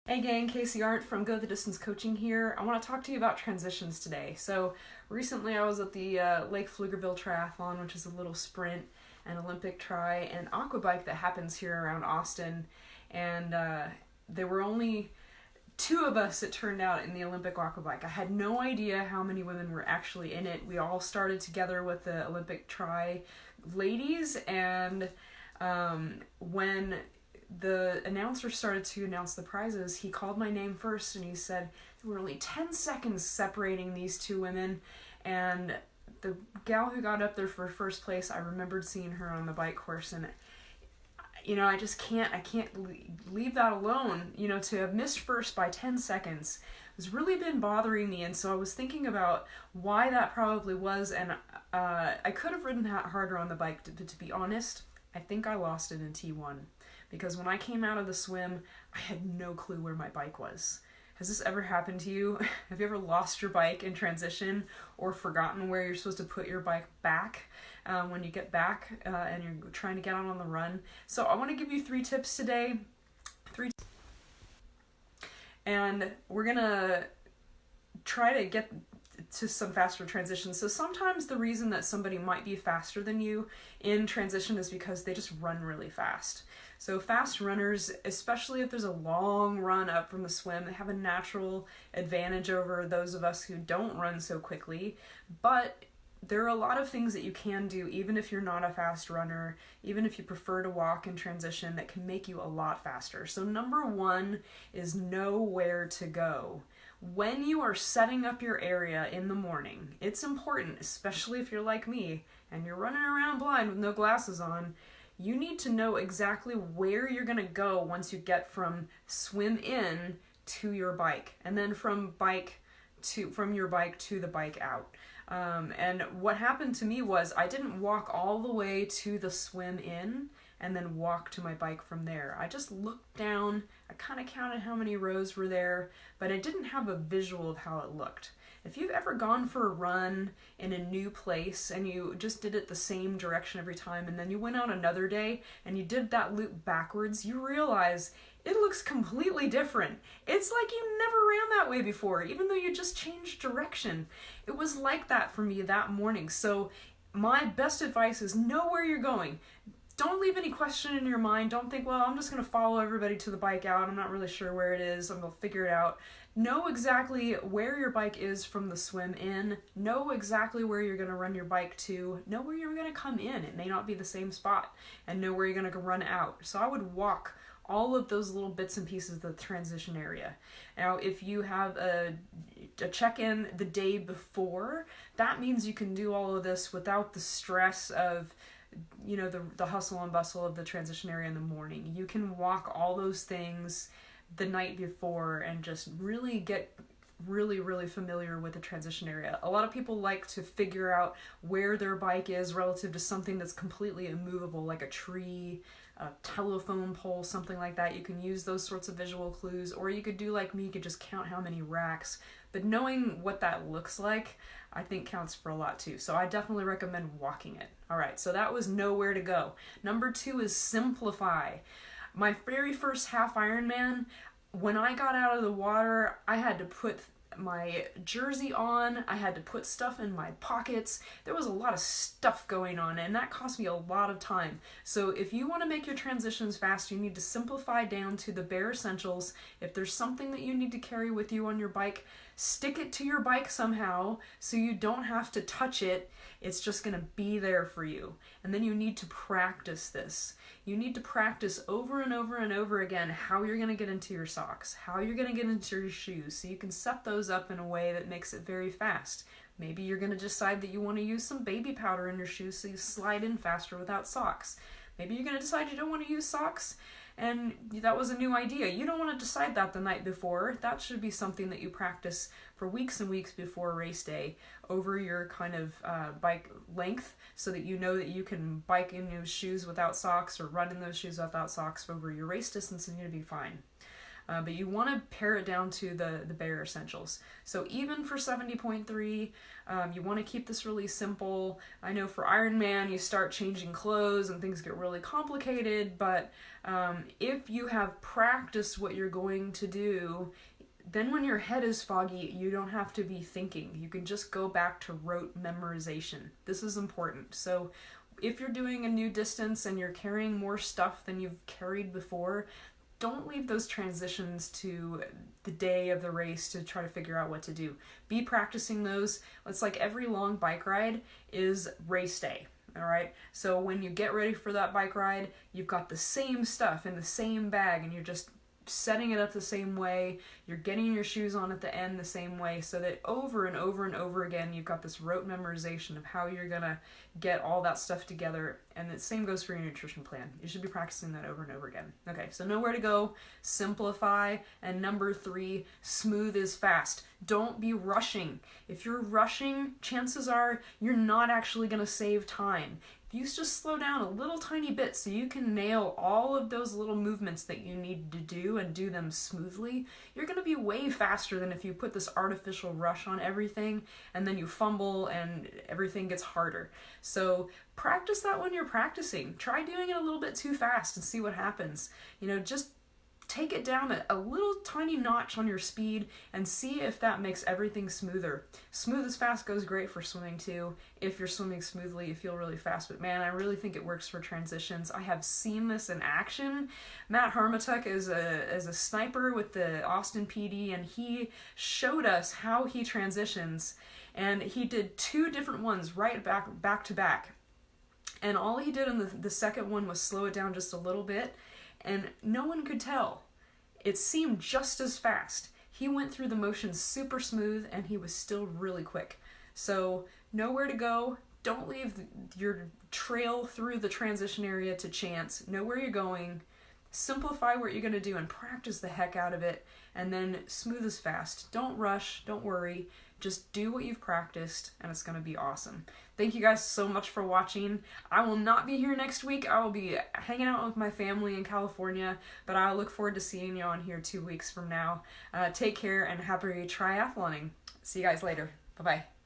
Hey gang, Casey Arndt from Go the Distance Coaching here. I want to talk to you about transitions today. So recently I was at the Lake Pflugerville Triathlon, which is a little sprint and Olympic tri and aqua bike that happens here around Austin. And there were only two of us, it turned out, in the Olympic aqua bike. I had no idea how many women were actually in it. We all started together with the Olympic tri ladies, and when the announcer started to announce the prizes, he called my name first and he said there were only 10 seconds separating these two women, and the gal who got up there for first place, I remembered seeing her on the bike course, and I just can't leave that alone. To have missed first by 10 seconds has really been bothering me, and so I was thinking about why that probably was, and I could have ridden that harder on the bike. To be honest, I think I lost it in T1. Because when I came out of the swim, I had no clue where my bike was. Has this ever happened to you? Have you ever lost your bike in transition or forgotten where you're supposed to put your bike back when you get back and you're trying to get on the run? So I want to give you 3 tips today. And we're going to try to get to some faster transitions. So sometimes the reason that somebody might be faster than you in transition is because they just run really fast. So fast runners, especially if there's a long run up from the swim, they have a natural advantage over those of us who don't run so quickly. But there are a lot of things that you can do, even if you're not a fast runner, even if you prefer to walk in transition, that can make you a lot faster. So number 1 is know where to go. When you are setting up your area in the morning, it's important, especially if you're like me and you're running around blind with no glasses on, you need to know exactly where you're going to go once you get from swim in to your bike, and then from your bike to the bike out. And what happened to me was I didn't walk all the way to the swim in and then walk to my bike from there. I just looked down, I kind of counted how many rows were there, but I didn't have a visual of how it looked. If you've ever gone for a run in a new place and you just did it the same direction every time, and then you went out another day and you did that loop backwards, you realize it looks completely different. It's like you never ran that way before, even though you just changed direction. It was like that for me that morning. So my best advice is know where you're going. Don't leave any question in your mind. Don't think, well, I'm just going to follow everybody to the bike out. I'm not really sure where it is. I'm going to figure it out. Know exactly where your bike is from the swim in. Know exactly where you're going to run your bike to. Know where you're going to come in. It may not be the same spot. And know where you're going to run out. So I would walk all of those little bits and pieces of the transition area. Now, if you have a check-in the day before, that means you can do all of this without the stress of the hustle and bustle of the transition area in the morning. You can walk all those things the night before and just really get really familiar with the transition area. A lot of people like to figure out where their bike is relative to something that's completely immovable, like a tree, a telephone pole, something like that. You can use those sorts of visual clues, or you could do like me, you could just count how many racks. But knowing what that looks like, I think counts for a lot too. So I definitely recommend walking it. All right, so that was know where to go. Number 2 is simplify. My very first half Ironman, when I got out of the water, I had to put my jersey on, I had to put stuff in my pockets. There was a lot of stuff going on, and that cost me a lot of time. So if you want to make your transitions fast, you need to simplify down to the bare essentials. If there's something that you need to carry with you on your bike, stick it to your bike somehow so you don't have to touch it. It's just going to be there for you. And then you need to practice this. You need to practice over and over and over again how you're going to get into your socks, how you're going to get into your shoes, so you can set those up in a way that makes it very fast. Maybe you're going to decide that you want to use some baby powder in your shoes so you slide in faster without socks. Maybe you're going to decide you don't want to use socks, and that was a new idea. You don't want to decide that the night before. That should be something that you practice for weeks and weeks before race day over your kind of bike length, so that you know that you can bike in those shoes without socks or run in those shoes without socks over your race distance, and you'll be fine. but you want to pare it down to the bare essentials. So even for 70.3, you want to keep this really simple. I know for Ironman, you start changing clothes and things get really complicated, but if you have practiced what you're going to do, then when your head is foggy, you don't have to be thinking. You can just go back to rote memorization. This is important. So if you're doing a new distance and you're carrying more stuff than you've carried before, don't leave those transitions to the day of the race to try to figure out what to do. Be practicing those. It's like every long bike ride is race day. All right. So when you get ready for that bike ride, you've got the same stuff in the same bag and you're just setting it up the same way. You're getting your shoes on at the end the same way, so that over and over and over again, you've got this rote memorization of how you're gonna get all that stuff together. And the same goes for your nutrition plan. You should be practicing that over and over again. Okay, so know where to go, simplify, and number 3, smooth is fast. Don't be rushing. If you're rushing, chances are you're not actually gonna save time. If you just slow down a little tiny bit so you can nail all of those little movements that you need to do and do them smoothly, you're going to be way faster than if you put this artificial rush on everything and then you fumble and everything gets harder. So practice that when you're practicing. Try doing it a little bit too fast and see what happens. Just take it down a little tiny notch on your speed and see if that makes everything smoother. Smooth as fast goes great for swimming too. If you're swimming smoothly, you feel really fast, but man, I really think it works for transitions. I have seen this in action. Matt Harmatuk is a sniper with the Austin PD, and he showed us how he transitions, and he did 2 different ones right back to back. And all he did in the second one was slow it down just a little bit, and no one could tell. It seemed just as fast. He went through the motions super smooth, and he was still really quick. So know where to go. Don't leave your trail through the transition area to chance. Know where you're going. Simplify what you're going to do and practice the heck out of it. And then smooth is fast. Don't rush. Don't worry. Just do what you've practiced, and it's going to be awesome. Thank you guys so much for watching. I will not be here next week. I will be hanging out with my family in California, but I look forward to seeing you on here 2 weeks from now. Take care and happy triathloning. See you guys later. Bye-bye.